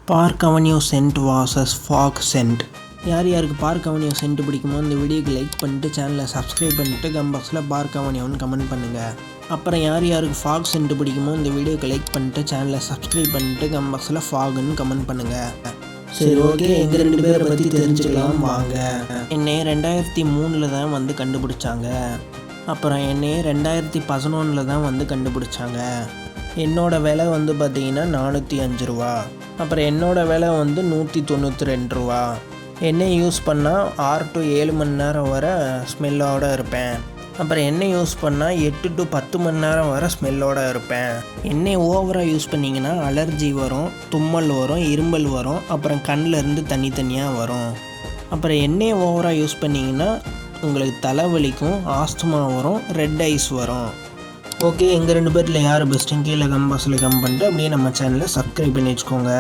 Park Avenue scent வாசஸ் Fogg scent. யார் யாருக்கு பார்க் அவென்யூ சென்ட் பிடிக்குமோ இந்த வீடியோக்கு லைக் பண்ணிட்டு சேனலை சப்ஸ்கிரைப் பண்ணிவிட்டு கம்பாக்ஸில் பார்க் அவென்யூன்னு கமெண்ட் பண்ணுங்கள். அப்புறம் யார் யாருக்கு ஃபாக் சென்ட் பிடிக்குமோ இந்த வீடியோக்கு லைக் பண்ணிட்டு சேனலை சப்ஸ்கிரைப் பண்ணிட்டு கம்பாக்ஸில் ஃபாகுன்னு கமெண்ட் பண்ணுங்கள். சரி, ஓகே, எங்கள் 2 பேரை பற்றி தெரிஞ்சுக்கலாம் வாங்க. என்னை 2003 தான் வந்து கண்டுபிடிச்சாங்க. அப்புறம் என்னை 2011 தான் கண்டுபிடிச்சாங்க. என்னோடய விலை பார்த்திங்கன்னா 405 ரூபா. அப்புறம் என்னோடய விலை 192 ரூபா. எண்ணெய் யூஸ் பண்ணால் 6 to 7 மணி நேரம் வரை ஸ்மெல்லோடு இருப்பேன். அப்புறம் எண்ணெய் யூஸ் பண்ணால் 8 to 10 மணி நேரம் வரை ஸ்மெல்லோடு இருப்பேன். எண்ணெய் ஓவராக யூஸ் பண்ணிங்கன்னா அலர்ஜி வரும், தும்மல் வரும், இரும்பல் வரும், அப்புறம் கண்ணிலேருந்து தனியாக வரும். அப்புறம் எண்ணெய் ஓவராக யூஸ் பண்ணிங்கன்னா உங்களுக்கு தலைவலிக்கும், ஆஸ்துமா வரும், ரெட் ஐஸ் வரும். ஓகே, எங்கள் 2 பேரில் யார் பெஸ்ட்டுன்னு கீழே கம்பாக்ஸில் கமெண்ட் பண்ணிட்டு அப்படியே நம்ம சேனலை சப்ஸ்கிரைப் பண்ணி வச்சுக்கோங்க.